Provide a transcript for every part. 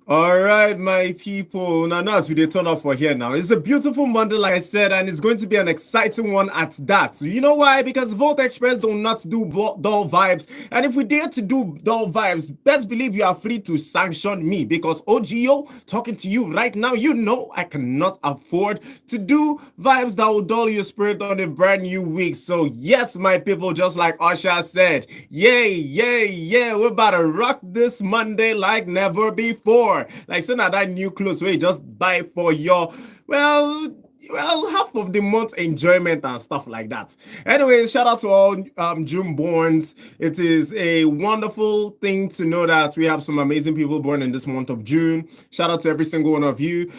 All right, my people. Now, as we dey turn up for here now, it's a beautiful Monday, like I said, and it's going to be an exciting one at that. You know why? Because Volt Express do not do dull vibes, and if we dare to do dull vibes, best believe you are free to sanction me. Because OGO, talking to you right now, you know I cannot afford to do vibes that will dull your spirit on a brand new week. So yes, my people, just like Usher said, yay, yay, yeah, we're about to rock this Monday like never before. Like saying that new clothes where you just buy for your half of the month enjoyment and stuff like that. Anyway, shout out to all June borns. It is a wonderful thing to know that we have some amazing people born in this month of June. Shout out to every single one of you.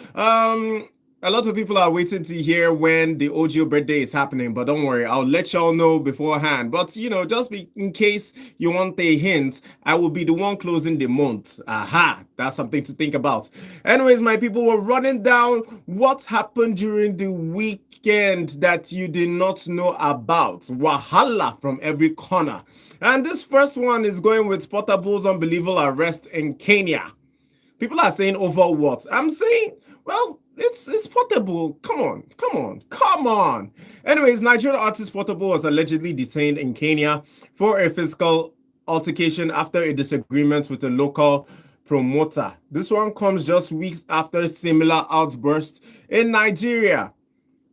A lot of people are waiting to hear when the OGO birthday is happening, but don't worry, I'll let y'all know beforehand. But just in case you want a hint, I will be the one closing the month. Aha, that's something to think about. Anyways, my people, were running down what happened during the weekend that you did not know about. Wahala from every corner. And this first one is going with Portable's unbelievable arrest in Kenya. People are saying over what? I'm saying, well, it's Portable. Come on, come on, come on. Anyways, Nigerian artist Portable was allegedly detained in Kenya for a physical altercation after a disagreement with a local promoter. This one comes just weeks after a similar outburst in Nigeria.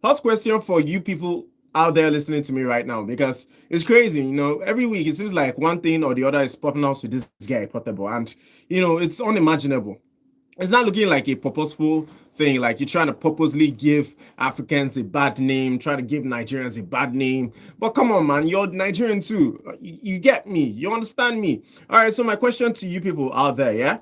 Hot question for you people out there listening to me right now, because it's crazy. Every week it seems like one thing or the other is popping out with this guy Portable, and it's unimaginable. It's not looking like a purposeful thing, like you're trying to purposely give Africans a bad name, trying to give Nigerians a bad name. But come on, man, you're Nigerian too. You get me, you understand me. All right, so my question to you people out there, yeah,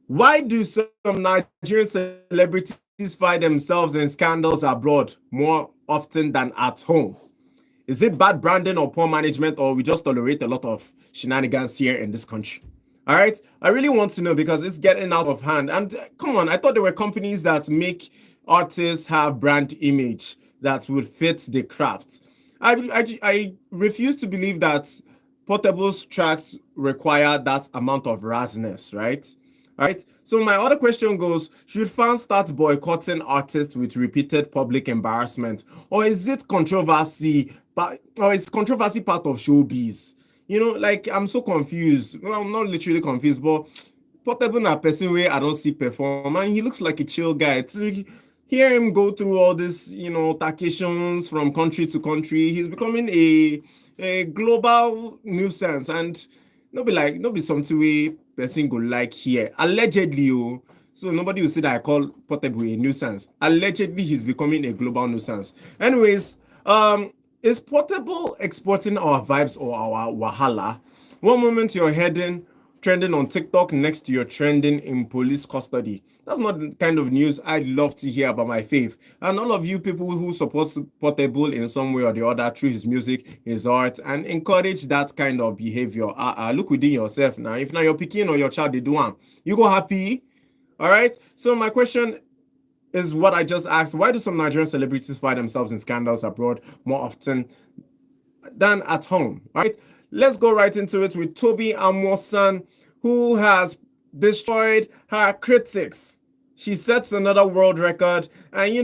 why do some Nigerian celebrities find themselves in scandals abroad more often than at home? Is it bad branding or poor management, or we just tolerate a lot of shenanigans here in this country? All right, I really want to know, because it's getting out of hand. And come on, I thought there were companies that make artists have brand image that would fit the craft. I refuse to believe that Portable's tracks require that amount of rasness, right? All right. So my other question goes: should fans start boycotting artists with repeated public embarrassment, or is it controversy? Or is controversy part of showbiz? Like, I'm so confused. Well, I'm not literally confused, but Portable na person way I don't see perform, and he looks like a chill guy. To hear him go through all this, altercations from country to country, he's becoming a global nuisance, and no be something we person go like here. Allegedly, oh. So nobody will say that I call Portable a nuisance. Allegedly, he's becoming a global nuisance. Anyways, is Portable exporting our vibes or our wahala? One moment you're heading trending on TikTok, next you're trending in police custody. That's not the kind of news I'd love to hear about my faith. And all of you people who support Portable in some way or the other through his music, his art, and encourage that kind of behavior. Look within yourself now. If now you're picking or your child they do one, you go happy. All right. So my question is what I just asked. Why do some Nigerian celebrities find themselves in scandals abroad more often than at home? All right, let's go right into it with Toby Amosan, who has destroyed her critics. She sets another world record, and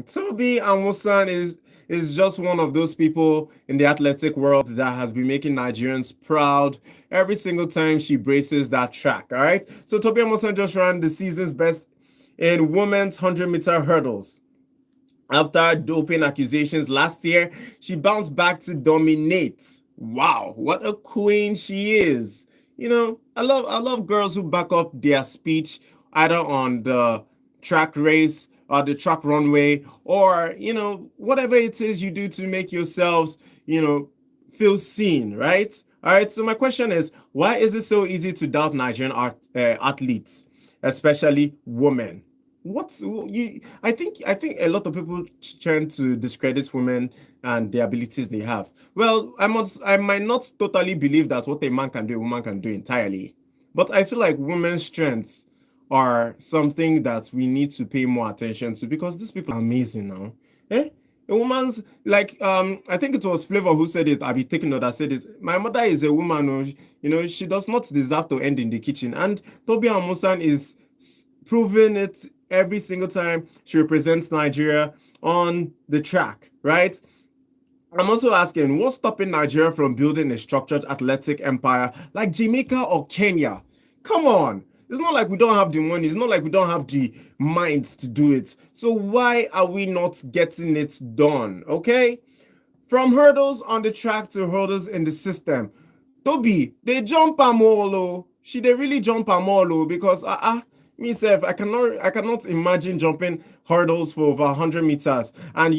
Toby Amosan is just one of those people in the athletic world that has been making Nigerians proud every single time she braces that track. All right, so Toby Amosan just ran the season's best in women's 100-meter hurdles. After doping accusations last year, she bounced back to dominate. Wow, what a queen she is. I love girls who back up their speech either on the track race or the track runway, or whatever it is you do to make yourselves, feel seen, right? All right, so my question is, why is it so easy to doubt Nigerian athletes, especially women? What's you? I think a lot of people trying to discredit women and the abilities they have. Well, I might not totally believe that what a man can do, a woman can do entirely, but I feel like women's strengths are something that we need to pay more attention to, because these people are amazing now. Eh? A woman's like I think it was Flavor who said it. I'll be taking note that said it. My mother is a woman. Oh, she does not deserve to end in the kitchen. And Toby Amusan is proving it every single time she represents Nigeria on the track, right? I'm also asking, what's stopping Nigeria from building a structured athletic empire like Jamaica or Kenya? Come on. It's not like we don't have the money. It's not like we don't have the minds to do it. So why are we not getting it done? Okay? From hurdles on the track to hurdles in the system. Toby, they jump am all oh. She they really jump am all oh because myself, I cannot imagine jumping hurdles for over 100 meters. And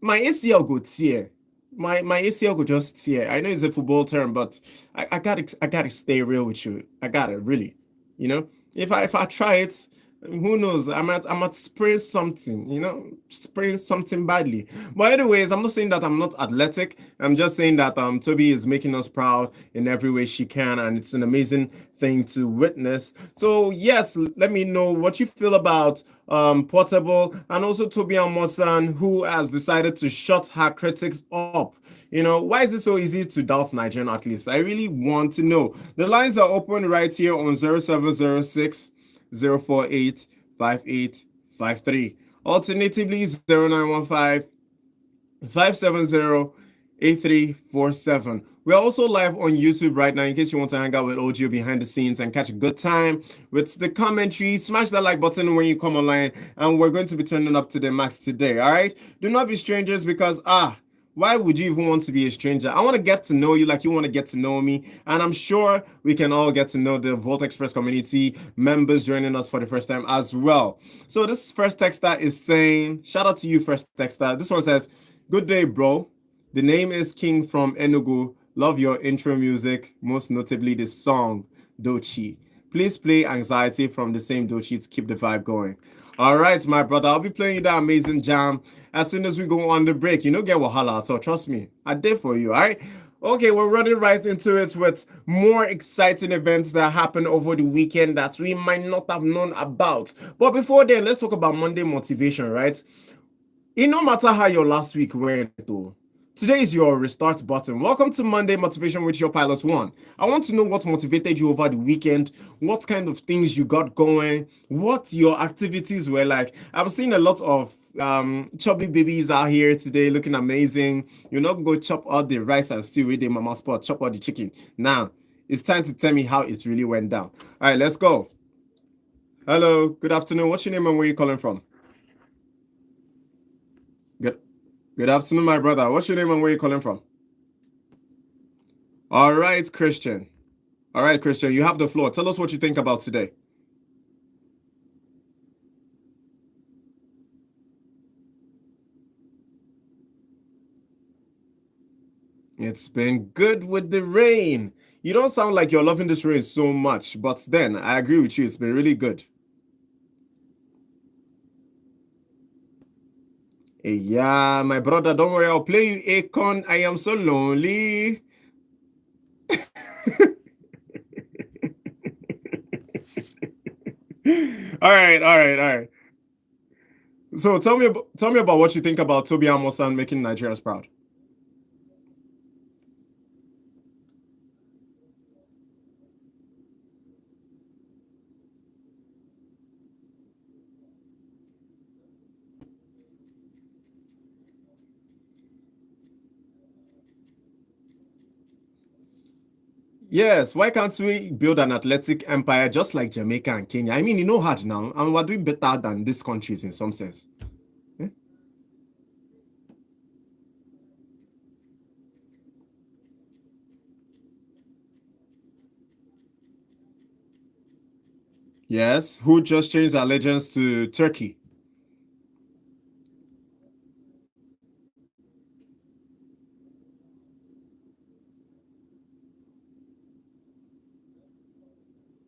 my ACL go tear. My ACL could just tear. I know it's a football term, but I gotta stay real with you. I gotta really, if I try it, who knows? I might spray something, spray something badly. But anyways, I'm not saying that I'm not athletic. I'm just saying that Toby is making us proud in every way she can, and it's an amazing thing to witness. So yes, let me know what you feel about Portable and also Toby Amosan, who has decided to shut her critics up. Why is it so easy to doubt Nigerian athletes? I really want to know. The lines are open right here on 0706 048 5853. Alternatively, 0915 570 8347. We're also live on YouTube right now in case you want to hang out with Ojo behind the scenes and catch a good time with the commentary. Smash that like button when you come online, and we're going to be turning up to the max today. All right, do not be strangers because why would you even want to be a stranger? I want to get to know you like you want to get to know me. And I'm sure we can all get to know the Volt Express community members joining us for the first time as well. So this first texter is saying, shout out to you, first texter. This one says, good day, bro. The name is King from Enugu. Love your intro music, most notably the song Dochi. Please play Anxiety from the same Dochi to keep the vibe going. All right, my brother, I'll be playing that amazing jam as soon as we go on the break. Get wahala, so trust me, I did for you, all right? Okay, we're running right into it with more exciting events that happened over the weekend that we might not have known about. But before then, let's talk about Monday motivation, right? No matter how your last week went, though, today is your restart button. Welcome to Monday Motivation with your Pilot One. I want to know what motivated you over the weekend, what kind of things you got going, what your activities were like. I've seen a lot of chubby babies out here today looking amazing. You're not going to chop all the rice and stew with the mama spot, chop all the chicken. Now, it's time to tell me how it really went down. All right, let's go. Hello, good afternoon. What's your name and where are you calling from? Good afternoon, my brother. What's your name and where are you calling from? All right, Christian. All right, Christian, you have the floor. Tell us what you think about today. It's been good with the rain. You don't sound like you're loving this rain so much, but then I agree with you. It's been really good. Yeah, my brother, don't worry. I'll play you Akon. I am so lonely. All right, all right, all right. So tell me about what you think about Toby Amosan making Nigerians proud. Yes, why can't we build an athletic empire just like Jamaica and Kenya? I mean, hard now, and we're doing better than these countries in some sense. Eh? Yes, who just changed allegiance to Turkey?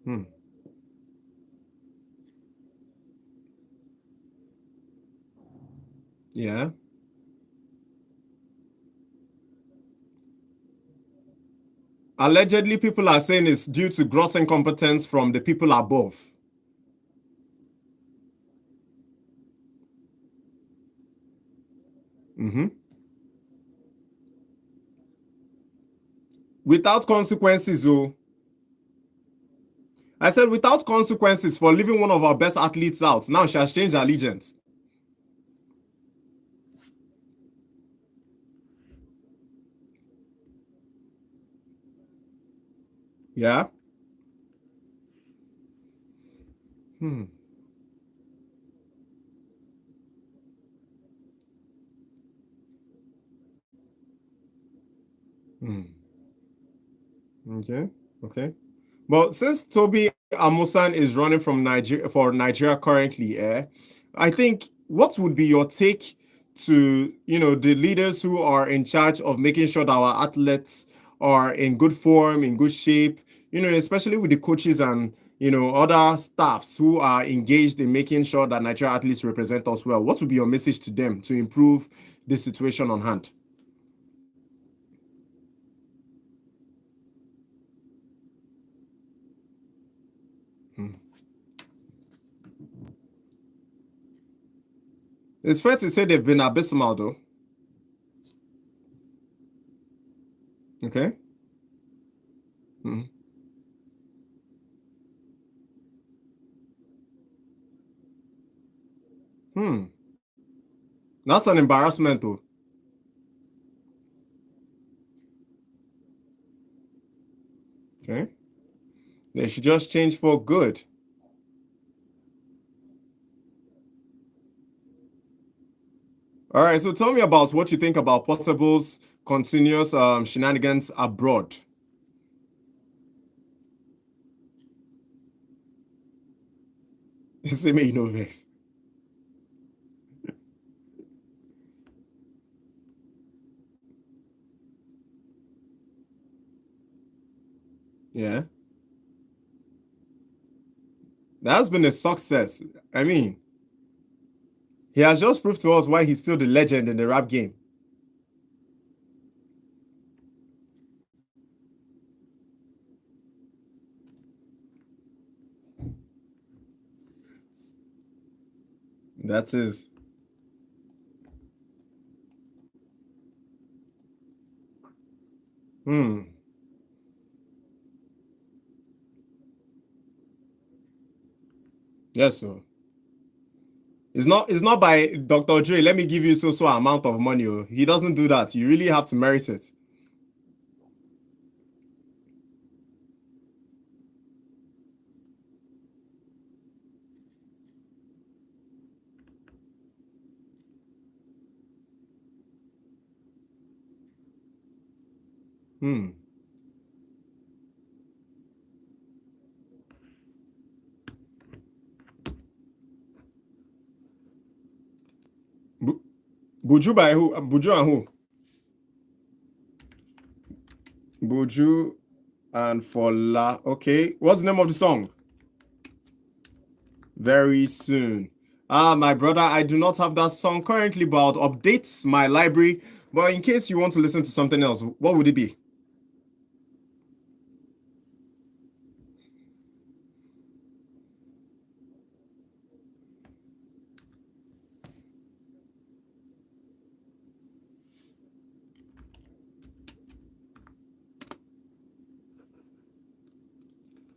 Hmm. Yeah. Allegedly, people are saying it's due to gross incompetence from the people above. Mm-hmm. Without consequences, oh. I said without consequences for leaving one of our best athletes out. Now she has changed allegiance. Yeah. Hmm. Hmm. Okay. Okay. But since Toby Amusan is running from Nigeria currently, I think what would be your take to the leaders who are in charge of making sure that our athletes are in good form, in good shape, especially with the coaches and other staffs who are engaged in making sure that Nigeria athletes represent us well. What would be your message to them to improve the situation on hand? Hmm. It's fair to say they've been abysmal though. Okay. Hmm. Hmm. That's an embarrassment, though. Okay. They should just change for good. All right. So tell me about what you think about Portable's continuous shenanigans abroad. Say me, vex. Yeah. That's been a success. I mean, he has just proved to us why he's still the legend in the rap game. That is. Hmm. Yes, sir. It's not by Dr. Dre. Let me give you so amount of money. Oh. He doesn't do that. You really have to merit it. Hmm. Bu- Buju by who? Buju and who? Buju and Fola. Okay. What's the name of the song? Very soon. Ah, my brother, I do not have that song currently, but I'll update my library. But in case you want to listen to something else, what would it be?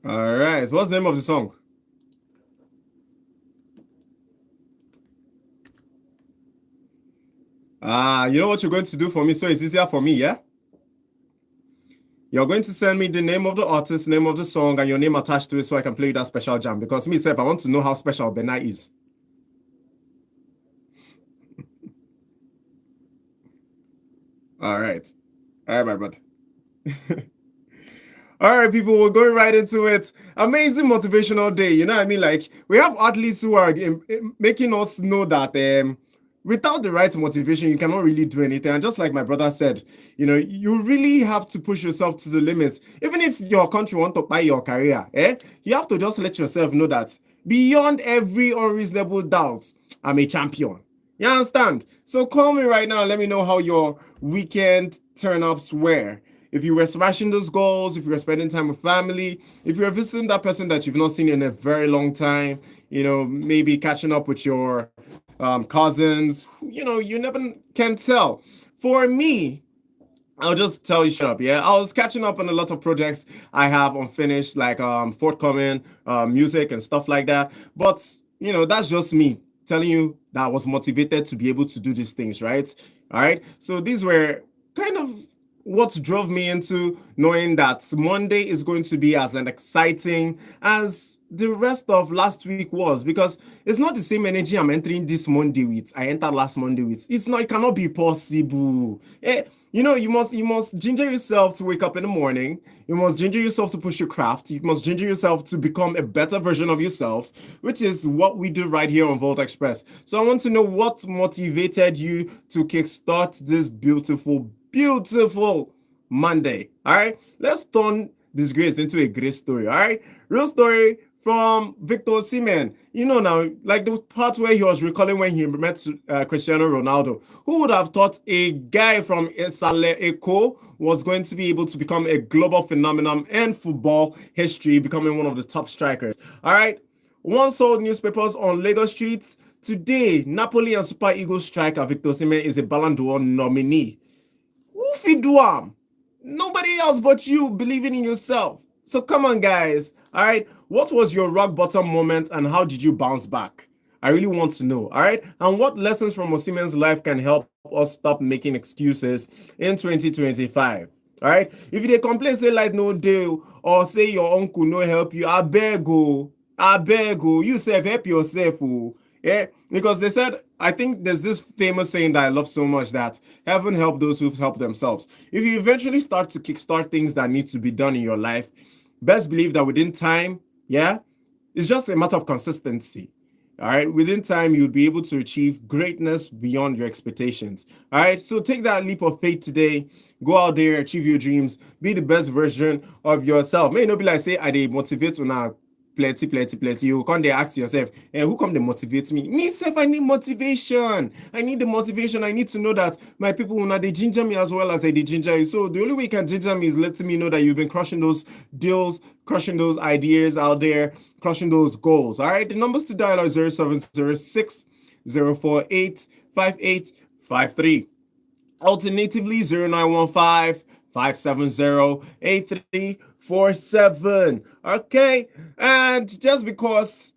All right. So what's the name of the song? Ah, you know what you're going to do for me, so it's easier for me, yeah? You're going to send me the name of the artist, name of the song, and your name attached to it so I can play that special jam. Because me, self, I want to know how special Benai is. All right. All right, my brother. All right, people, we're going right into it. Amazing motivational day. You know what I mean? Like, we have athletes who are making us know that without the right motivation, you cannot really do anything. And just like my brother said, you really have to push yourself to the limits. Even if your country want to buy your career, you have to just let yourself know that beyond every unreasonable doubt, I'm a champion. You understand? So call me right now. Let me know how your weekend turn-ups were. If you were smashing those goals, if you were spending time with family, if you're visiting that person that you've not seen in a very long time, maybe catching up with your cousins, you never can tell. For me, I'll just tell you shut up. Yeah, I was catching up on a lot of projects I have unfinished, like forthcoming music and stuff like that. But that's just me telling you that I was motivated to be able to do these things, right? All right. So these were kind of what drove me into knowing that Monday is going to be as an exciting as the rest of last week was, because it's not the same energy I'm entering this Monday with I entered last Monday with. It's not, it cannot be possible. You must ginger yourself to wake up in the morning. You must ginger yourself to push your craft. You must ginger yourself to become a better version of yourself, which is what we do right here on Volt Express. So I want to know what motivated you to kickstart this beautiful Monday. All right, let's turn disgrace into a great story. All right, real story from Victor Osimhen. Now, like the part where he was recalling when he met Cristiano Ronaldo. Who would have thought a guy from Isale Eko was going to be able to become a global phenomenon in football history, becoming one of the top strikers? All right, once sold newspapers on Lagos streets. Today, Napoli and Super Eagles striker Victor Osimhen is a Ballon d'Or nominee. Who fit do am? Nobody else but you believing in yourself. So come on, guys. All right. What was your rock bottom moment and how did you bounce back? I really want to know. All right. And what lessons from Osimhen's life can help us stop making excuses in 2025? All right. If you dey complain, say like no deal, or say your uncle no help you, I beg oh, you self help yourself. Oh. Yeah, because they said, I think there's this famous saying that I love so much, that heaven help those who help themselves. If you eventually start to kickstart things that need to be done in your life, best believe that within time, yeah, it's just a matter of consistency. All right, within time, you'll be able to achieve greatness beyond your expectations. All right, so take that leap of faith today. Go out there, achieve your dreams, be the best version of yourself. May not be like say, I dey motivate you now. Plenty. You come there, ask yourself, who come to motivate me? Me self, I need motivation. I need the motivation. I need to know that my people will not they ginger me as well as they ginger you. So the only way you can ginger me is letting me know that you've been crushing those deals, crushing those ideas out there, crushing those goals. All right. The numbers to dial are 0706 048 5853. Alternatively, 0915 570 8347. Okay. And just because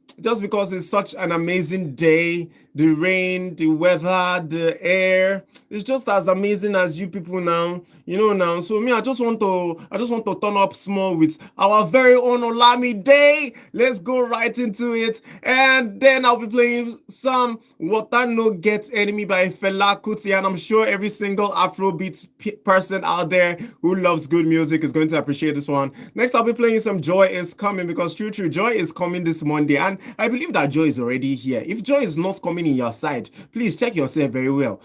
it's such an amazing day, the rain, the weather, the air, it's just as amazing as you people now, now. So me, I just want to turn up small with our very own Olami Day. Let's go right into it. And then I'll be playing some Water No Get Enemy by Fela Kuti. And I'm sure every single Afrobeat person out there who loves good music is going to appreciate this one. Next, I'll be playing some Joy Is Coming, because true, Joy is coming this Monday. And I believe that joy is already here. If joy is not coming in your side, please check yourself very well.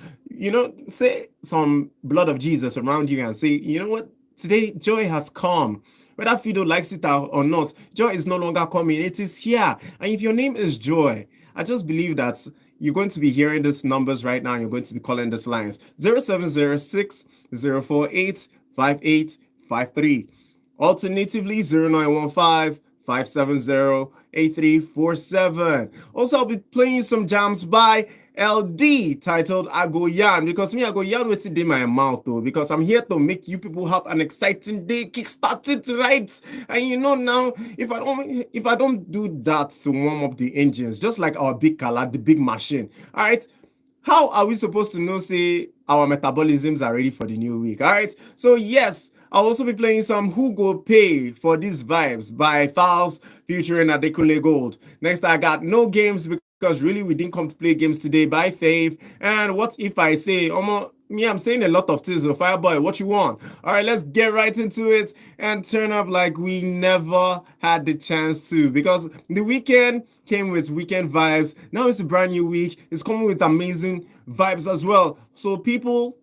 Say some blood of Jesus around you and say, you know what? Today, joy has come. Whether Fido likes it or not, joy is no longer coming. It is here. And if your name is Joy, I just believe that you're going to be hearing these numbers right now. And you're going to be calling these lines 0706 048 5853. Alternatively, 0915 570 8347. Also, I'll be playing some jams by LD titled I Go Yarn, because me, I go yarn with it in my mouth though, because I'm here to make you people have an exciting day, kickstart it right. And now, if I don't do that to warm up the engines, just like our big Kala, the big machine, all right, how are we supposed to know, say, our metabolisms are ready for the new week? All right. So, yes, I'll also be playing some Who Go Pay for These Vibes by Fowls featuring Adekunle Gold. Next, I got No Games, because really we didn't come to play games today, by Fave. And What If I Say, me, I'm saying a lot of things. So, Fireboy, what you want? All right, let's get right into it and turn up like we never had the chance to, because the weekend came with weekend vibes. Now it's a brand new week. It's coming with amazing vibes as well. So, people,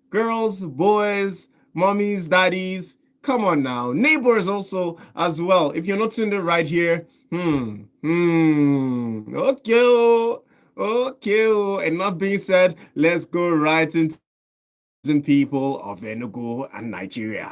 girls, boys, mommies, daddies, come on now. Neighbors also as well. If you're not tuned in right here, okay. Okay. Enough being said, let's go right into people of Enugu and Nigeria.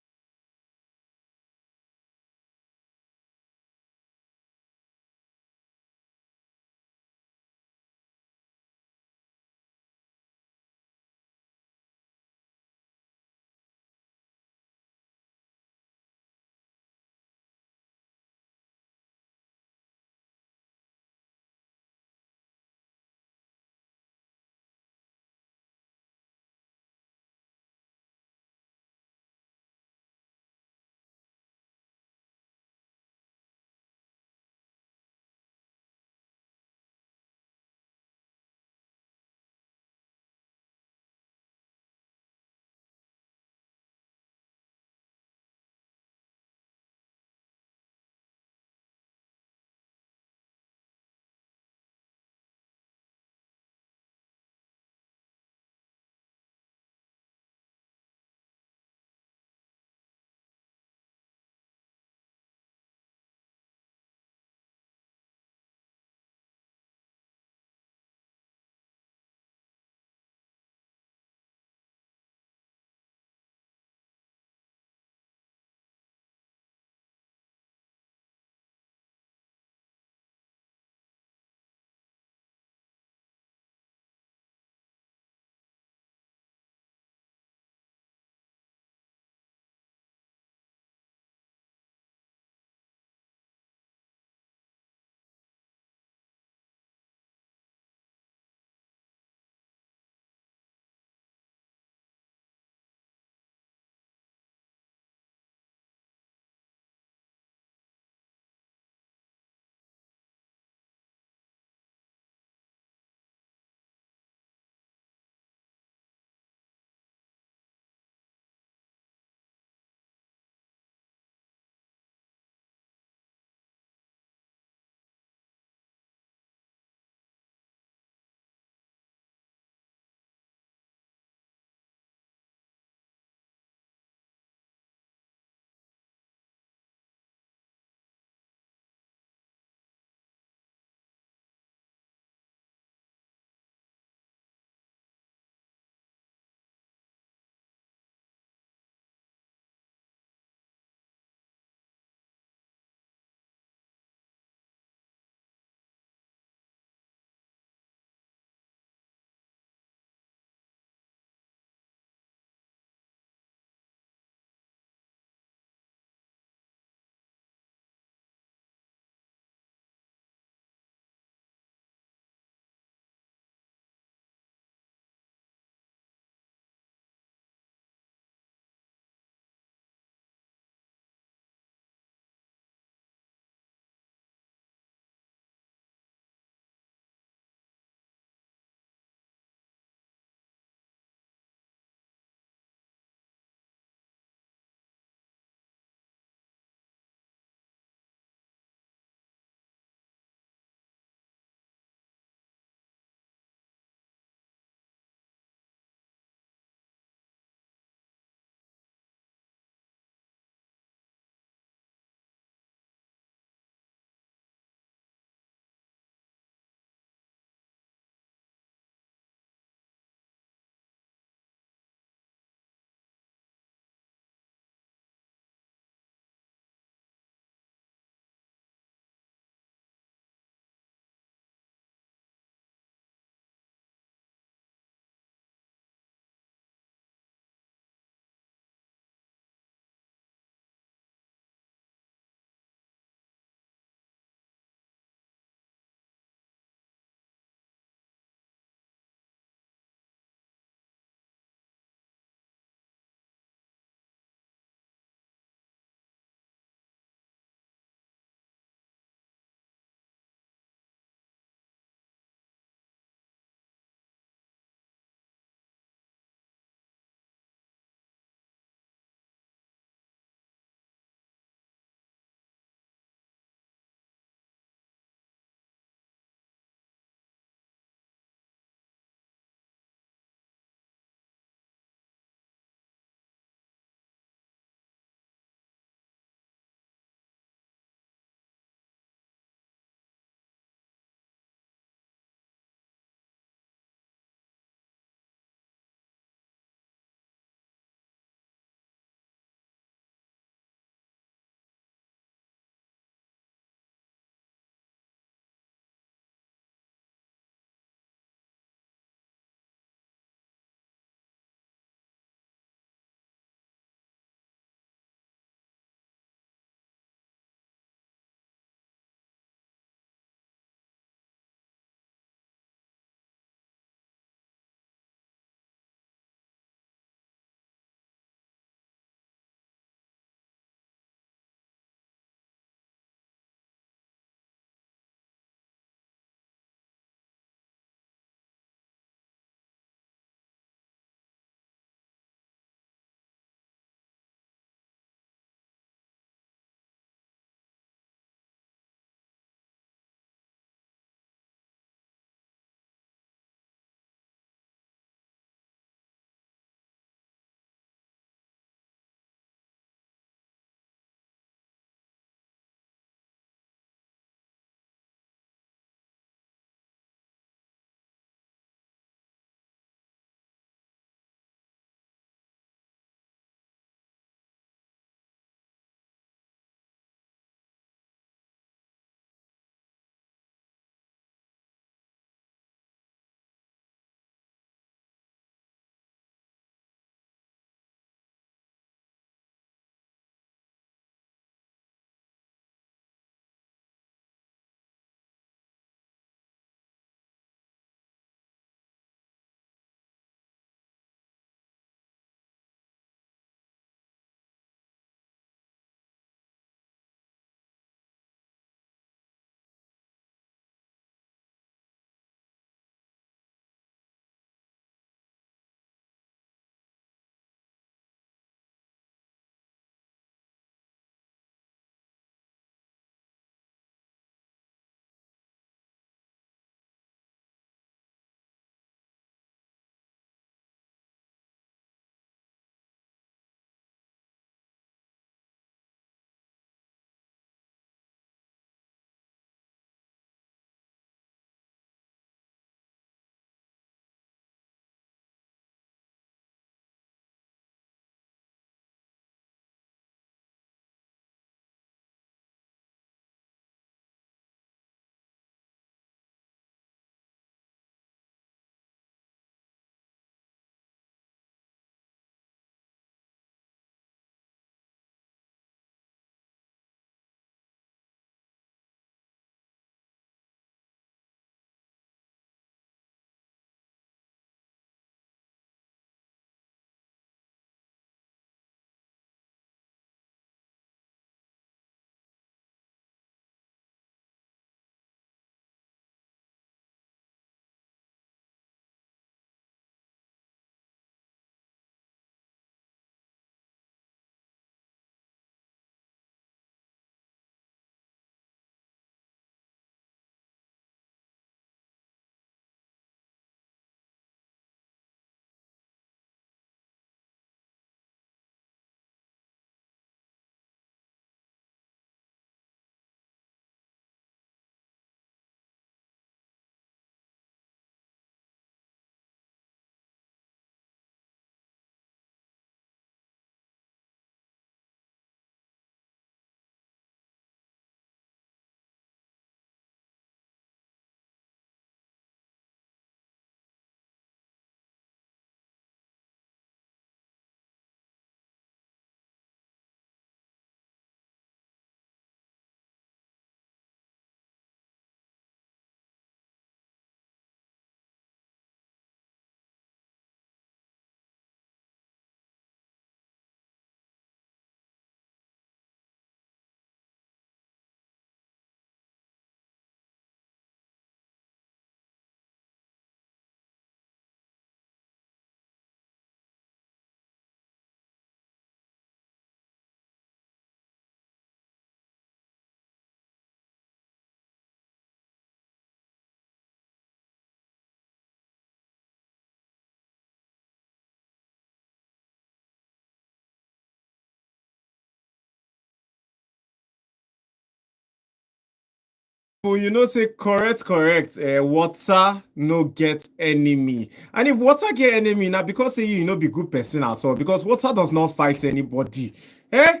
Well, say correct. Water no get enemy. And if water get enemy, now because say you no be good person at all, because water does not fight anybody. Eh?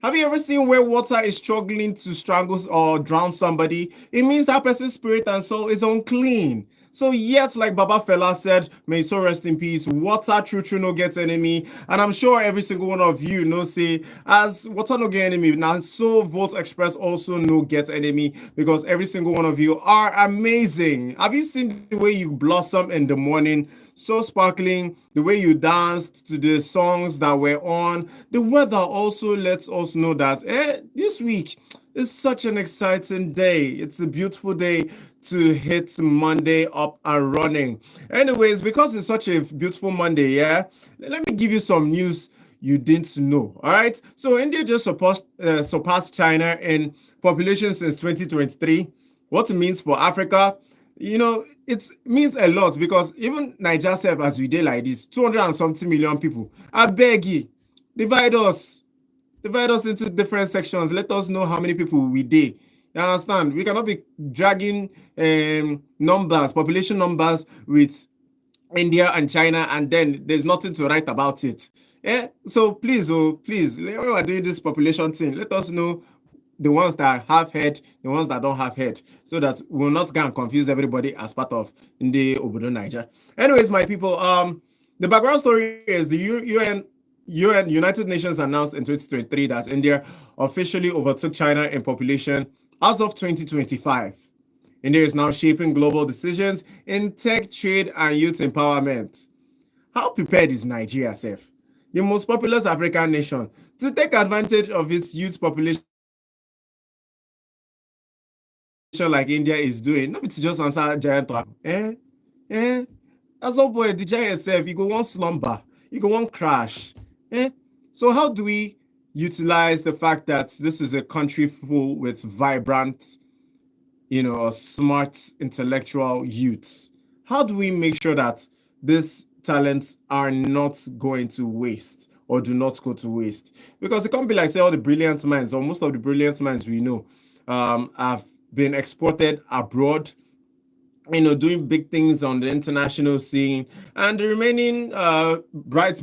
Have you ever seen where water is struggling to strangle or drown somebody? It means that person's spirit and soul is unclean. So yes, like Baba Fela said, may his soul rest in peace. Water true no get enemy. And I'm sure every single one of you know say, as water no get enemy, now so Volt Express also no get enemy, because every single one of you are amazing. Have you seen the way you blossom in the morning? So sparkling, the way you danced to the songs that were on. The weather also lets us know that this week is such an exciting day. It's a beautiful day to hit Monday up and running. Anyways, because it's such a beautiful Monday, yeah, let me give you some news you didn't know. All right. So India just surpassed China in population since 2023. What it means for Africa, it means a lot, because even Nigeria self, as we did like this, 200 and something million people. I beg you, divide us into different sections. Let us know how many people we did. You understand? We cannot be dragging population numbers with India and China, and then there's nothing to write about it. Yeah. So please, when we are doing this population thing, let us know the ones that have head, the ones that don't have head, so that we'll not go and confuse everybody as part of the Obodo Niger. Anyways, my people, the background story is the United Nations announced in 2023 that India officially overtook China in population as of 2025. India is now shaping global decisions in tech, trade, and youth empowerment. How prepared is Nigeria, Sef, the most populous African nation, to take advantage of its youth population like India is doing? Not to just answer giant trap. That's all, boy. The giant self, you go one slumber, you go one crash. So how do we utilize the fact that this is a country full with vibrant, smart, intellectual youths? How do we make sure that these talents are not going to waste, or do not go to waste? Because it can't be like, say, all the brilliant minds, or most of the brilliant minds we know, have been exported abroad, doing big things on the international scene, and the remaining bright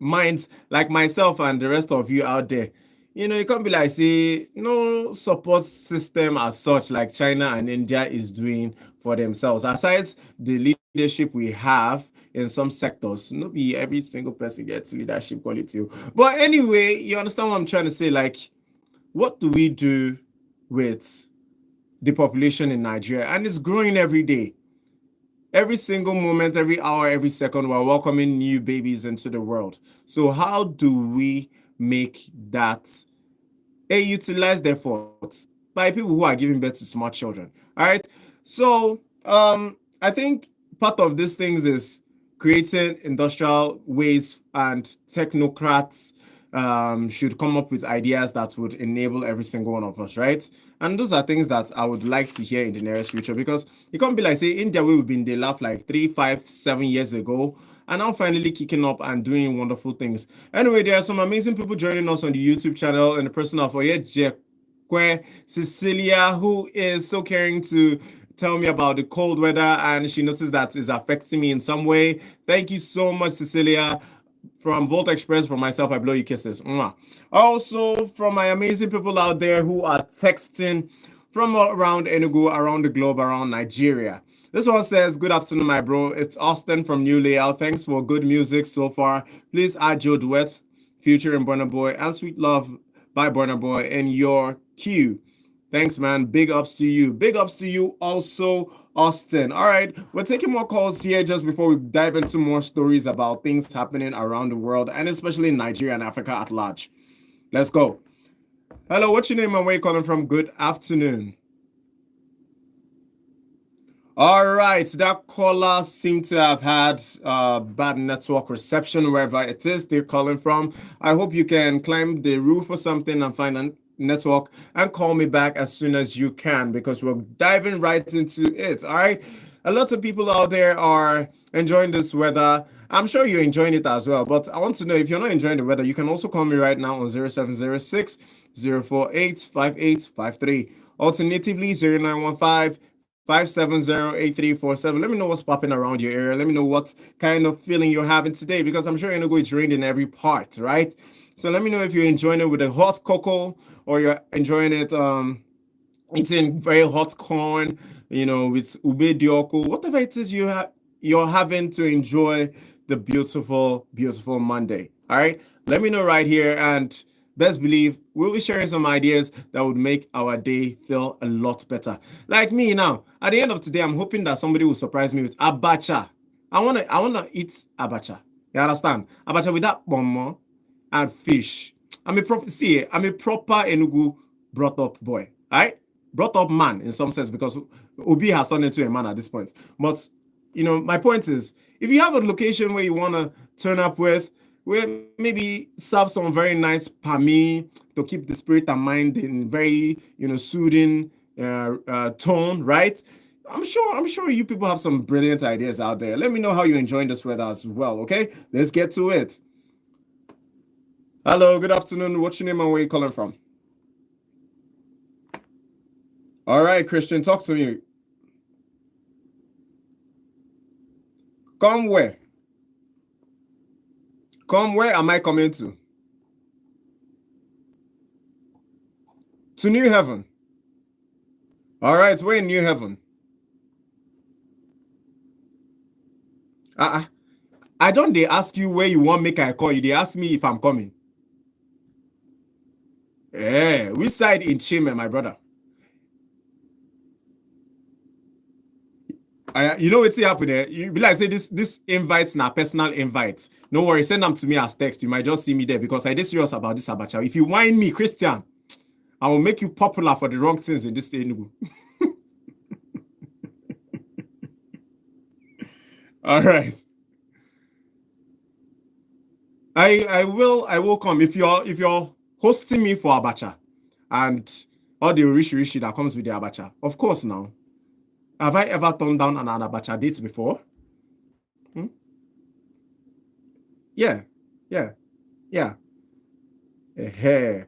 minds like myself and the rest of you out there, it can't be like, say, no support system as such like China and India is doing for themselves. Aside the leadership we have in some sectors, not be every single person gets leadership quality. But anyway, you understand what I'm trying to say? Like, what do we do with the population in Nigeria? And it's growing every day. Every single moment, every hour, every second, we're welcoming new babies into the world. So how do we make that utilize their efforts by people who are giving birth to smart children? All right. So I think part of these things is creating industrial ways, and technocrats should come up with ideas that would enable every single one of us, right? And those are things that I would like to hear in the nearest future, because it can't be like, say, India, we've been they laugh like 3, 5, 7 years ago, and now finally kicking up and doing wonderful things. Anyway, there are some amazing people joining us on the YouTube channel, in the person of Oyejekwe Cecilia, who is so caring to tell me about the cold weather, and she noticed that is affecting me in some way. Thank you so much, Cecilia. From Volt Express, from myself, I blow you kisses. Mwah. Also, from my amazing people out there who are texting from around Enugu, around the globe, around Nigeria. This one says, good afternoon, my bro. It's Austin from New Layout. Thanks for good music so far. Please add Joe Duet, Future and Burna Boy, and Sweet Love by Burna Boy in your queue. Thanks, man. Big ups to you. Big ups to you also, Austin. All right, we're taking more calls here just before we dive into more stories about things happening around the world, and especially in Nigeria and Africa at large. Let's go. Hello, what's your name and where you calling from? Good afternoon. All right, that caller seemed to have had bad network reception wherever it is they're calling from. I hope you can climb the roof or something and find a network and call me back as soon as you can, because we're diving right into it. All right, a lot of people out there are enjoying this weather. I'm sure you're enjoying it as well, but I want to know, if you're not enjoying the weather, you can also call me right now on 0706 048 5853. Alternatively, 0915-570-8347. Let me know what's popping around your area. Let me know what kind of feeling you're having today, because I'm sure Enugu it's rained in every part, right? So let me know if you're enjoying it with a hot cocoa, or you're enjoying it eating very hot corn, with ube dioko, whatever it is you're having to enjoy the beautiful, beautiful Monday. All right, let me know right here, and best believe we'll be sharing some ideas that would make our day feel a lot better. Like me now, at the end of today, I'm hoping that somebody will surprise me with abacha. I wanna eat abacha. You understand? Abacha with that bomb and fish. I'm a proper Enugu brought up boy. All right, brought up man in some sense, because Obi has turned into a man at this point. But my point is, if you have a location where you want to turn up with, where maybe serve some very nice pami to keep the spirit and mind in very soothing tone, right? I'm sure you people have some brilliant ideas out there. Let me know how you're enjoying this weather as well. Okay, let's get to it. Hello, good afternoon. What's your name and where you calling from? All right, Christian, talk to me. Come where? Come where am I coming to? To New Heaven. All right, we're in New Heaven. I don't they ask you where you want make I call you. They ask me if I'm coming. Yeah, which side in Chime, my brother? You know what's happening? You be like, say this invites na personal invites. No worry, send them to me as text. You might just see me there, because I did serious about this abacha. If you whine me, Christian, I will make you popular for the wrong things in this Enugu. All right. I will come if you're hosting me for abacha and all the rishi that comes with the abacha. Of course now. Have I ever turned down an abacha date before? Yeah. Hey.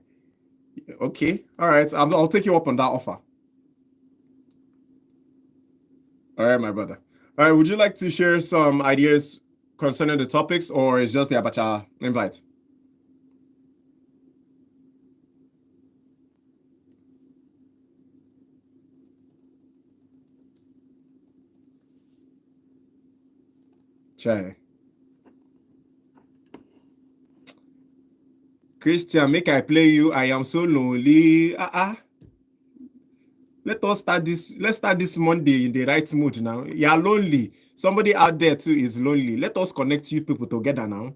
Okay. All right. I'll take you up on that offer. All right, my brother. All right. Would you like to share some ideas concerning the topics, or is just the abacha invite? Chai. Christian, make I play you. I am so lonely. Let's start this Monday in the right mood now. You're lonely. Somebody out there too is lonely. Let us connect you people together now.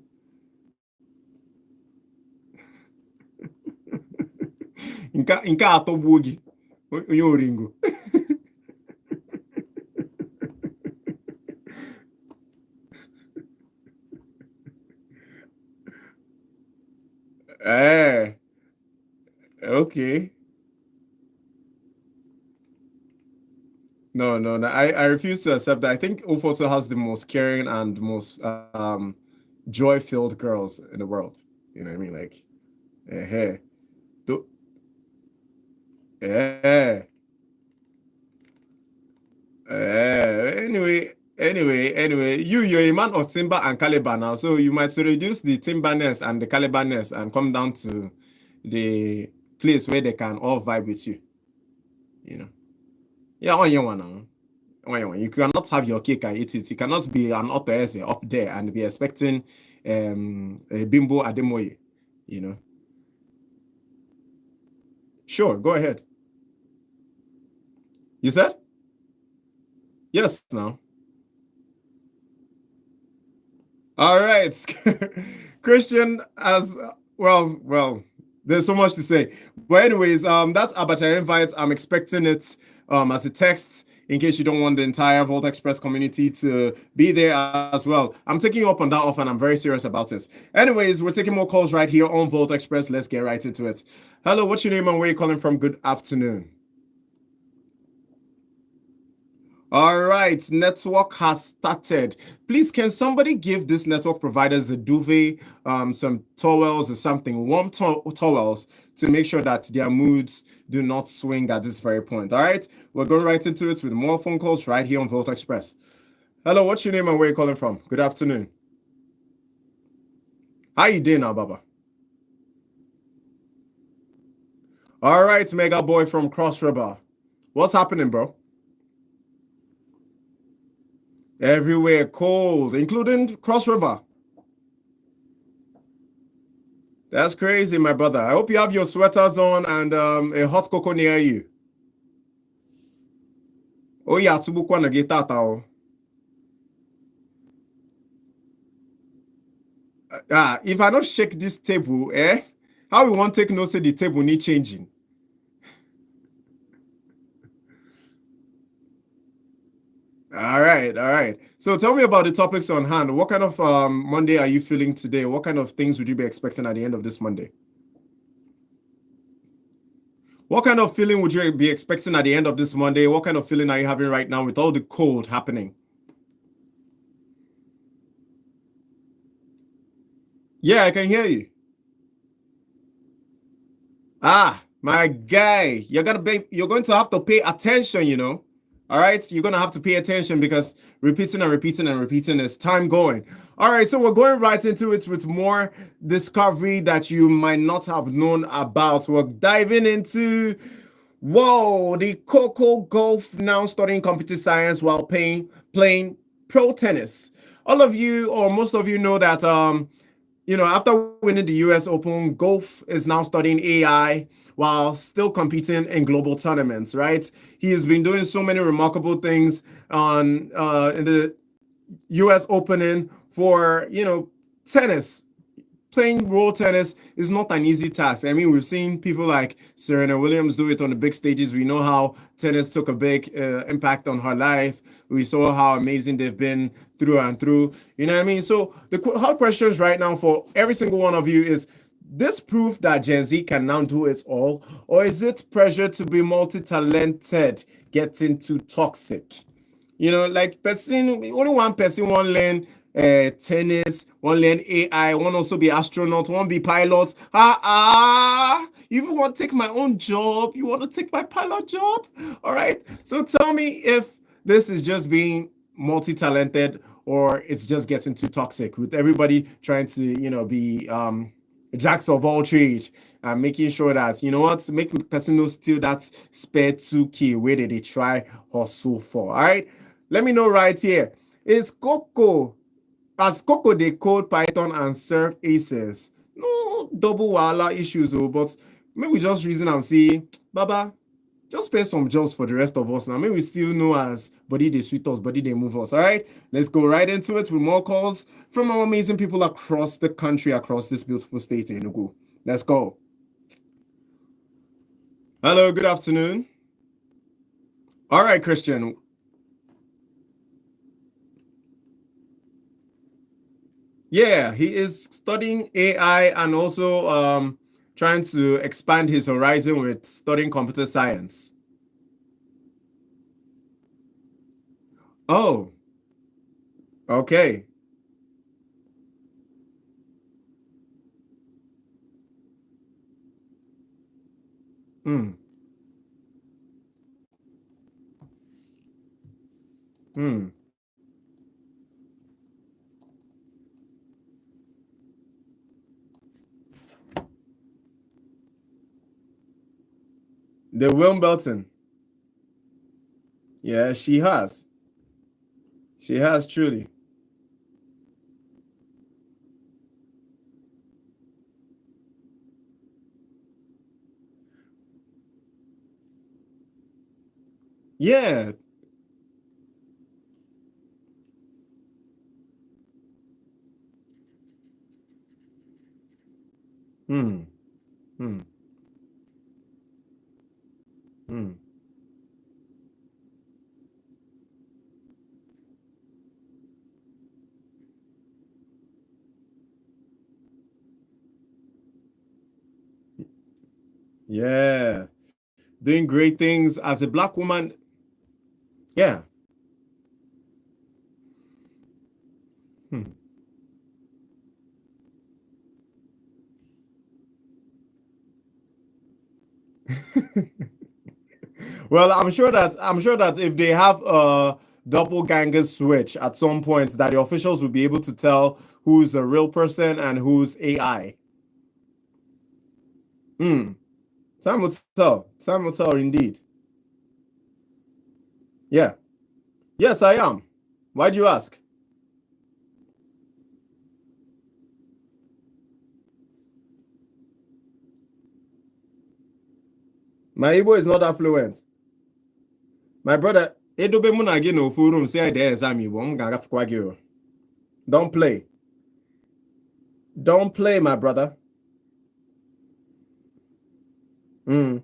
Nke atọgbuo gị onye oringo. Okay. No. I refuse to accept that. I think Ofoso has the most caring and most joy-filled girls in the world. You know what I mean? Like, hey. Anyway, you're a man of timber and caliber now, so you might reduce the timberness and the caliberness and come down to the place where they can all vibe with you. Yeah, on your one now. You cannot have your cake and eat it. You cannot be an author essay up there and be expecting a bimbo ademoye, Sure, go ahead. You said? Yes, now. All right. Christian, as well, there's so much to say. But anyways, that's Abacha invite. I'm expecting it as a text in case you don't want the entire Volt Express community to be there as well. I'm taking you up on that offer, and I'm very serious about it. Anyways, we're taking more calls right here on Volt Express. Let's get right into it. Hello, what's your name and where are you calling from? Good afternoon. All right, network has started. Please, can somebody give this network providers a duvet, some towels or something, warm towels to make sure that their moods do not swing at this very point. All right, we're going right into it with more phone calls right here on Volt Express. Hello, what's your name and where you calling from? Good afternoon. How you doing now, Baba? All right, Mega Boy from Cross River. What's happening, bro? Everywhere cold, including Cross River. That's crazy, my brother. I hope you have your sweaters on and a hot cocoa near you. Oh yeah, tubukwa na gitata o. If I don't shake this table, how we want take no say the table need changing? All right, all right. So tell me about the topics on hand. What kind of Monday are you feeling today? What kind of things would you be expecting at the end of this Monday? What kind of feeling would you be expecting at the end of this Monday? What kind of feeling are you having right now with all the cold happening? Yeah, I can hear you. My guy, you're going to have to pay attention, you know. All right, you're gonna have to pay attention because repeating and repeating and repeating is time going. All right, so we're going right into it with more discovery that you might not have known about. We're diving into whoa, the Coco Golf now studying computer science while playing pro tennis. All of you, or most of you, know that after winning the US Open, Golf is now studying AI while still competing in global tournaments, right? He has been doing so many remarkable things on in the US Opening for, tennis. Playing world tennis is not an easy task. I mean, we've seen people like Serena Williams do it on the big stages. We know how tennis took a big impact on her life. We saw how amazing they've been through and through. You know what I mean? So the hard questions right now for every single one of you is this proof that Gen Z can now do it all, or is it pressure to be multi-talented getting too toxic? Like person, only one person won't learn tennis, one learn AI, one also be astronaut, one be pilot. You even want to take my own job? You want to take my pilot job? All right. So tell me if this is just being multi-talented or it's just getting too toxic with everybody trying to, be jacks of all trade and making sure that make person know still that spare 2K where they try hustle for. All right. Let me know right here. Is Coco as Coco they code Python and serve aces? No double wala issues, but maybe just reason I'm saying, Baba, just pay some jobs for the rest of us now. Maybe we still know as body they sweet us, body they move us. All right, let's go right into it with more calls from our amazing people across the country, across this beautiful state in Enugu. Let's go. Hello, good afternoon. All right, Christian. Yeah, he is studying AI and also trying to expand his horizon with studying computer science. Oh, okay. Hmm. Hmm. The Wimbledon. Yeah, she has. She has truly. Yeah. Hmm. Hmm. Hmm. Yeah. Doing great things as a black woman. Yeah. Well, I'm sure that if they have a doppelganger switch at some point, that the officials will be able to tell who's a real person and who's AI. Hmm. Time will tell. Time will tell indeed. Yeah. Yes, I am. Why do you ask? My Igbo is not that fluent. My brother, Edobe Munagi no forum say there is Ami Igbo. Don't play. Don't play, my brother. Mm.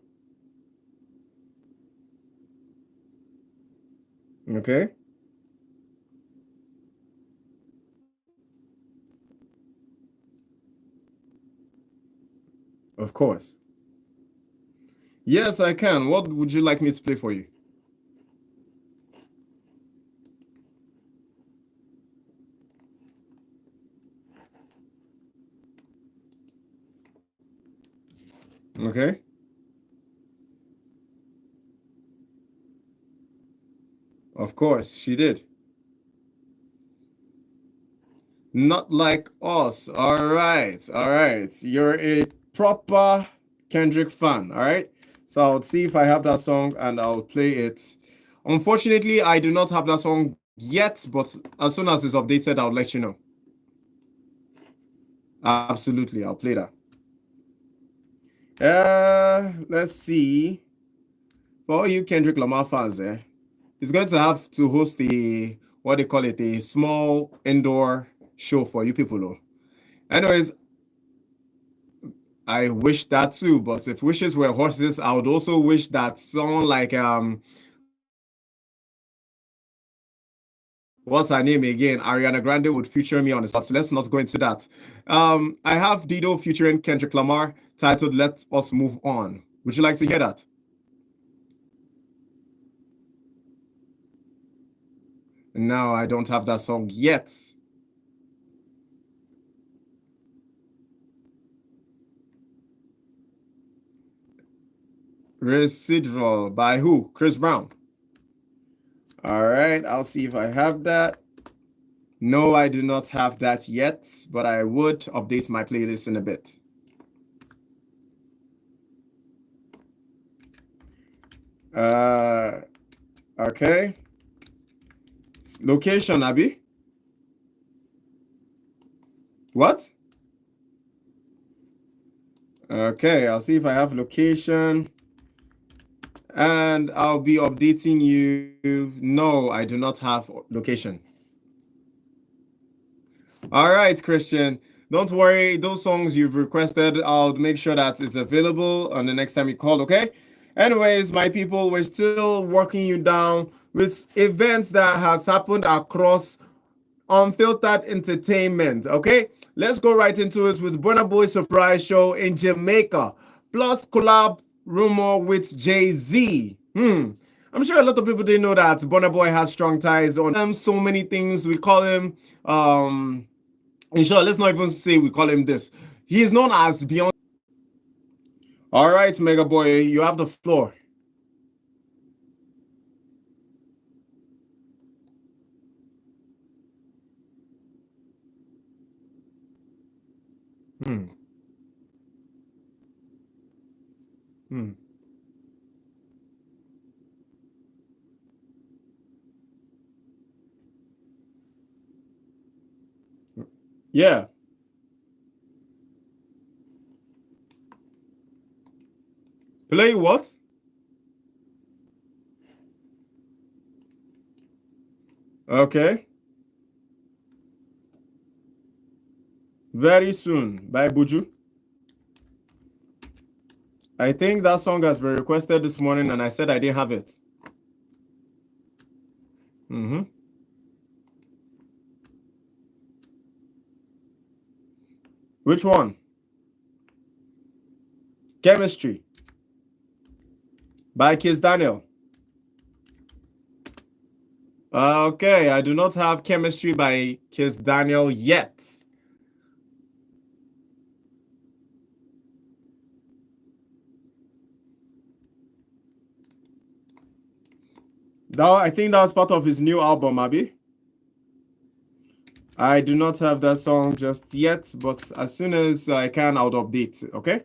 Okay. Of course. Yes, I can. What would you like me to play for you? Okay. Of course, she did. Not like us. All right. All right. You're a proper Kendrick fan. All right. So I'll see if I have that song and I'll play it. Unfortunately, I do not have that song yet, but as soon as it's updated, I'll let you know. Absolutely. I'll play that. Let's see. For all you Kendrick Lamar fans, he's going to have to host the what they call it, a small indoor show for you people. Though. Anyways, I wish that too, but if wishes were horses, I would also wish that someone like what's her name again? Ariana Grande would feature me on the spot. So let's not go into that. I have Dido featuring Kendrick Lamar titled Let Us Move On. Would you like to hear that? No, I don't have that song yet. Residual by who? Chris Brown. All right, I'll see if I have that. No, I do not have that yet, but I would update my playlist in a bit. Uh, okay. Location, Abby. What? Okay, I'll see if I have location. And I'll be updating you. No, I do not have location. All right, Christian. Don't worry. Those songs you've requested, I'll make sure that it's available on the next time you call, okay? Anyways, my people, we're still working you down with events that has happened across Unfiltered Entertainment, okay? Let's go right into it with Burna Boy Surprise Show in Jamaica, plus collab rumor with Jay-Z. I'm sure a lot of people didn't know that Burna Boy has strong ties on so many things. We call him, in short, let's not even say we call him this. He is known as Beyond. All right, Mega Boy, you have the floor. Hmm. Hmm. Yeah. Play what? Okay. Very soon by Buju. I think that song has been requested this morning, and I said I didn't have it. Mm-hmm. Which one? Chemistry by Kiss Daniel. Okay, I do not have Chemistry by Kiss Daniel yet. I think that was part of his new album, Abby. I do not have that song just yet, but as soon as I can, I'll update. Okay.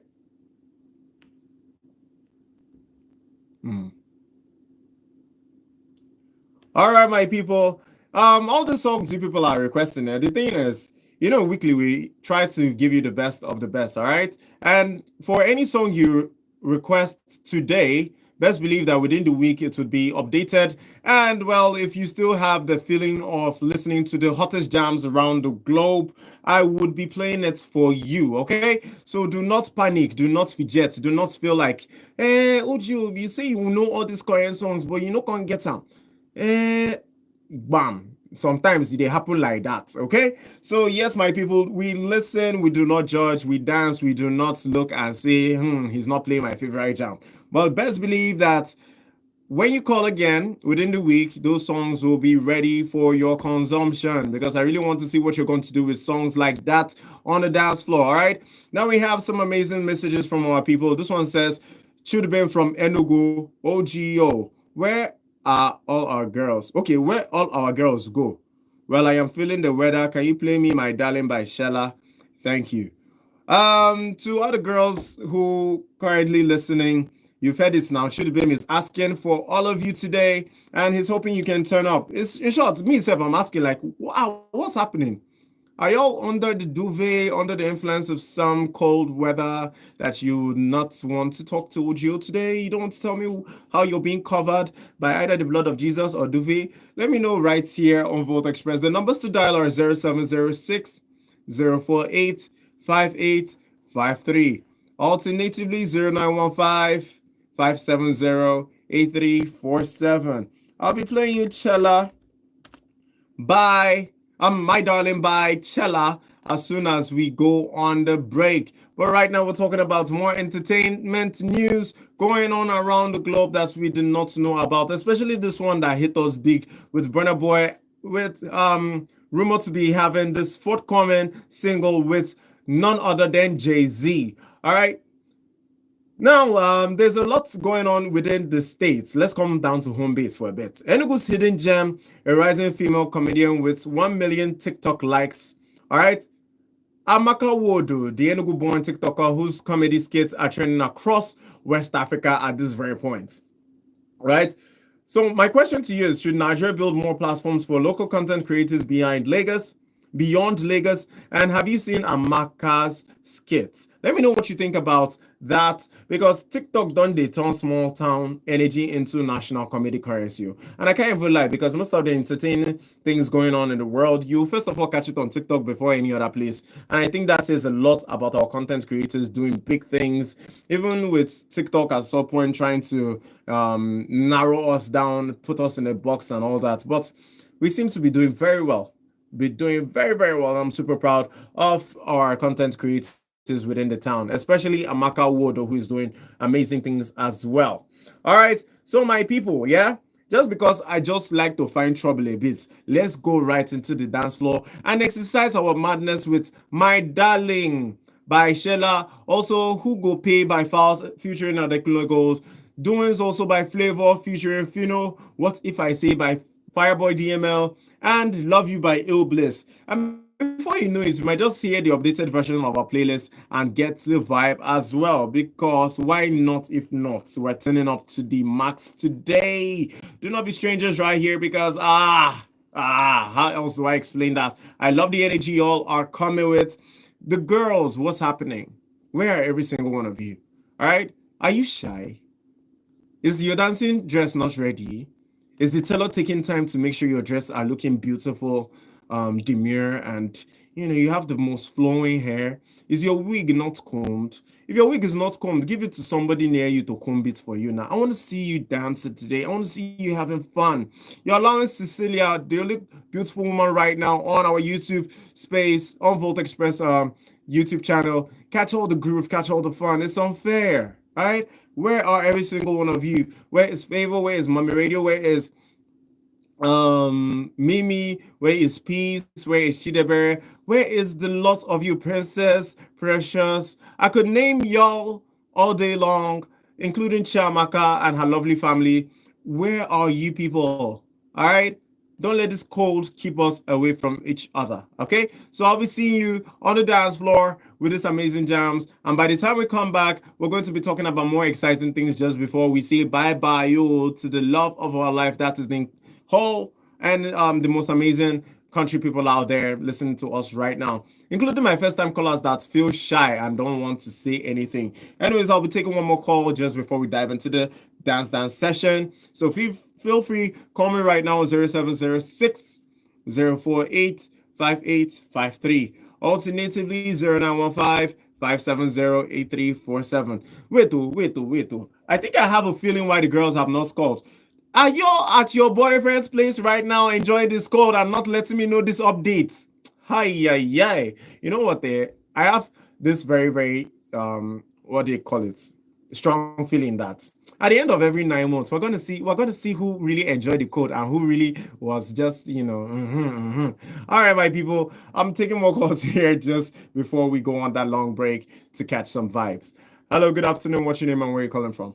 Hmm. All right, my people. All the songs you people are requesting. The thing is, weekly we try to give you the best of the best. All right, and for any song you request today, best believe that within the week it would be updated. And well, if you still have the feeling of listening to the hottest jams around the globe, I would be playing it for you. Okay, so do not panic, do not fidget, do not feel like, Uju, you say you know all these Korean songs, but you can't get them. Eh, bam. Sometimes it happen like that. Okay. So yes, my people, we listen, we do not judge, we dance, we do not look and say, he's not playing my favorite jam. But best believe that when you call again within the week, those songs will be ready for your consumption because I really want to see what you're going to do with songs like that on the dance floor. All right. Now we have some amazing messages from our people. This one says, should have been from Enugu, OGO. Where are all our girls? Okay, where all our girls go? Well, I am feeling the weather. Can you play me My Darling by Shella? Thank you. To other girls who currently listening, you've heard it now. Should Bim is asking for all of you today, and he's hoping you can turn up. It's in short, me self, I'm asking like, wow, what's happening? Are y'all under the duvet, under the influence of some cold weather that you would not want to talk to Ujio today? You don't want to tell me how you're being covered by either the blood of Jesus or duvet? Let me know right here on Volt Express. The numbers to dial are 0706 048 5853. Alternatively, 0915 570 8347. I'll be playing you Cella by My Darling by Cella as soon as we go on the break. But right now we're talking about more entertainment news going on around the globe that we did not know about, especially this one that hit us big with Burna Boy, with rumored to be having this forthcoming single with none other than Jay-Z. All right. Now, there's a lot going on within the states. Let's come down to home base for a bit. Enugu's hidden gem, a rising female comedian with 1 million TikTok likes. All right. Amaka Wodu, the Enugu-born TikToker whose comedy skits are trending across West Africa at this very point. All right. So my question to you is, should Nigeria build more platforms for local content creators beyond Lagos? And have you seen Amaka's skits? Let me know what you think about that, because TikTok done they turn small town energy into national comedy currency. And I can't even lie, because most of the entertaining things going on in the world, you first of all catch it on TikTok before any other place. And I think that says a lot about our content creators doing big things, even with TikTok at some point trying to narrow us down, put us in a box and all that. But we seem to be doing very well. Doing very, very well. I'm super proud of our content creators within the town, especially Amaka Wodo, who is doing amazing things as well. All right, so my people, yeah, just because I just like to find trouble a bit, let's go right into the dance floor and exercise our madness with My Darling by Shella, also Who Go Pay by Falz featuring Adekunle Gold, Doings also by Flavor featuring Fino, What If I Say by Fireboy DML, and Love You by Ill Bliss. And before you know it, you might just hear the updated version of our playlist and get the vibe as well, because why not if not? We're turning up to the max today. Do not be strangers right here, because how else do I explain that? I love the energy y'all are coming with. The girls, what's happening? Where are every single one of you? All right? Are you shy? Is your dancing dress not ready? Is the tailor taking time to make sure your dress are looking beautiful, demure, and you have the most flowing hair? Is your wig not combed? If your wig is not combed, give it to somebody near you to comb it for you. Now, I want to see you dancing today. I want to see you having fun. You're allowing Cecilia, the only beautiful woman right now, on our YouTube space, on Volt Express YouTube channel. Catch all the groove, catch all the fun. It's unfair, right? Where are every single one of you? Where is Favor? Where is Mommy Radio? Where is Mimi? Where is Peace? Where is Chidebere? Where is the lot of you, Princess, Precious? I could name y'all all day long, including Chiamaka and her lovely family. Where are you people? All right. Don't let this cold keep us away from each other. Okay. So I'll be seeing you on the dance floor with these amazing jams. And by the time we come back, we're going to be talking about more exciting things just before we say bye bye yo to the love of our life. That is the whole and the most amazing country people out there listening to us right now, including my first time callers that feel shy and don't want to say anything. Anyways, I'll be taking one more call just before we dive into the dance session. So feel free, call me right now 0706 048 5853. Alternatively 0915 570-8347. Wait. I think I have a feeling why the girls have not called. Are you at your boyfriend's place right now enjoying this call and not letting me know this update? Hi. You know what? I have this very what do you call it? Strong feeling that at the end of every 9 months, we're gonna see who really enjoyed the code and who really was just, All right, my people. I'm taking more calls here just before we go on that long break to catch some vibes. Hello, good afternoon. What's your name and where are you calling from?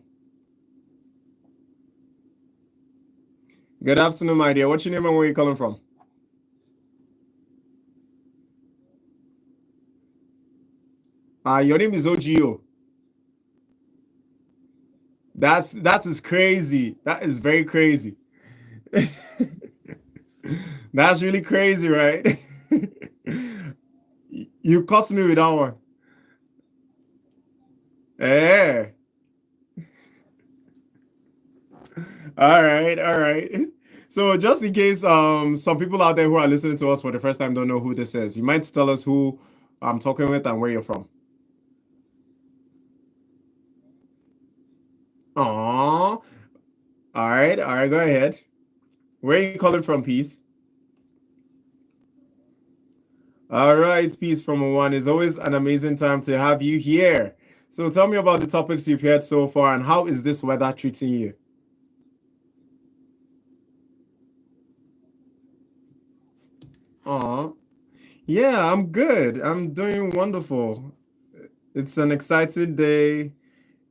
Good afternoon, my dear. What's your name and where are you calling from? Your name is OGO. That is crazy. That is very crazy. That's really crazy, right? You caught me with that one. Yeah. All right. So just in case some people out there who are listening to us for the first time don't know who this is, you might tell us who I'm talking with and where you're from. Aww. All right, go ahead. Where are you calling from, Peace? All right, Peace from one. It's always an amazing time to have you here. So tell me about the topics you've heard so far and how is this weather treating you? Aw. Yeah, I'm good. I'm doing wonderful. It's an exciting day.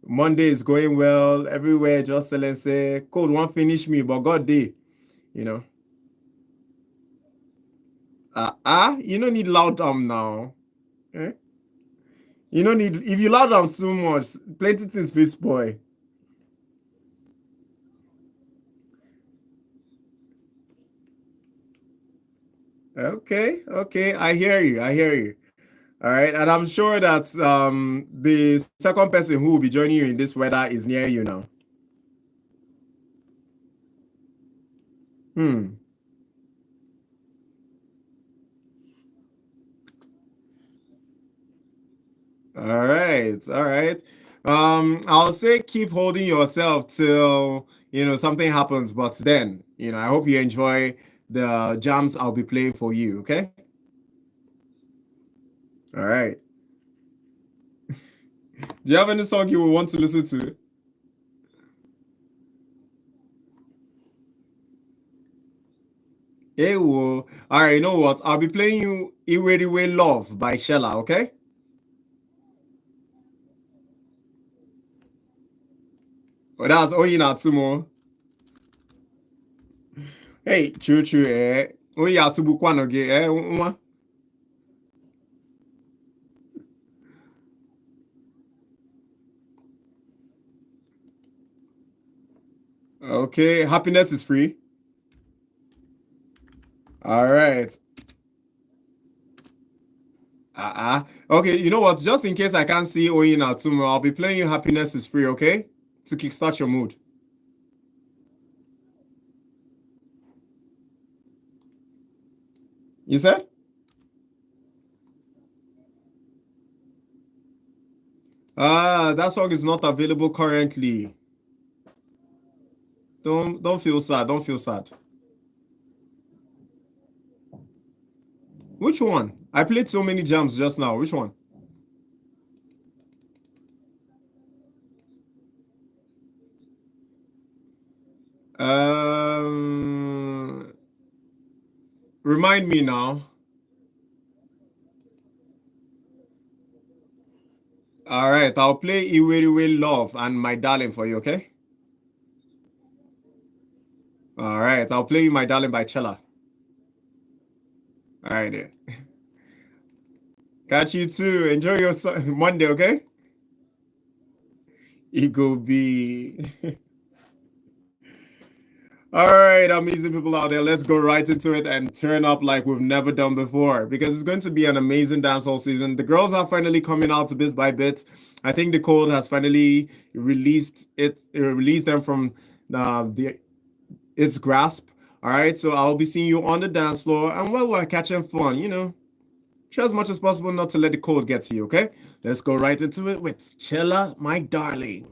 Monday is going well. Everywhere just say cold won't finish me, but God day, you know. You don't need loud now. Eh? You don't need if you loud too much, plenty things be spoil. Okay. I hear you. All right, and I'm sure that the second person who will be joining you in this weather is near you now. Hmm. All right. I'll say keep holding yourself till something happens, but then I hope you enjoy the jams I'll be playing for you. Okay. All right. Do you have any song you would want to listen to? Hey, whoa. All right. You know what? I'll be playing you "Iwe Love" by Shella. Okay. Oh, that's Oyin Atumo. Hey, true. Oyin Atubu Kwanoge. Nwa. Okay. Happiness is free. All right. Okay, you know what? Just in case I can't see Oyin Atumo, I'll be playing you Happiness is Free, okay? To kickstart your mood. You said? That song is not available currently. Don't feel sad. Don't feel sad. Which one? I played so many jams just now. Which one? Um, Remind me now. All right, I'll play Iwe Love and My Darling for you, okay? All right, I'll play you My Darling by Chella. All right, yeah. Catch you too. Enjoy your Monday, okay? Ego B. All right, amazing people out there. Let's go right into it and turn up like we've never done before because it's going to be an amazing dancehall season. The girls are finally coming out bit by bit. I think the code has finally released them from its grasp. All right, so I'll be seeing you on the dance floor and while we're catching fun, try as much as possible not to let the cold get to you, okay? Let's go right into it with Chilla, my darling.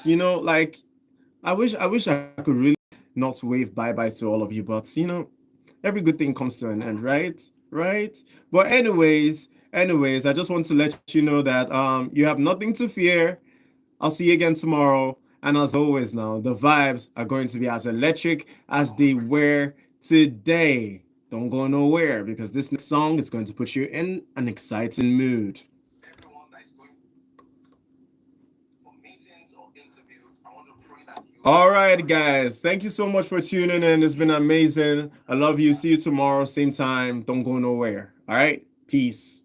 You know, like I wish I could really not wave bye-bye to all of you, but every good thing comes to an end, right? Right? But anyways, I just want to let you know that you have nothing to fear. I'll see you again tomorrow. And as always now, the vibes are going to be as electric as they were today. Don't go nowhere because this next song is going to put you in an exciting mood. All right, guys. Thank you so much for tuning in. It's been amazing. I love you. See you tomorrow, same time. Don't go nowhere. All right. Peace.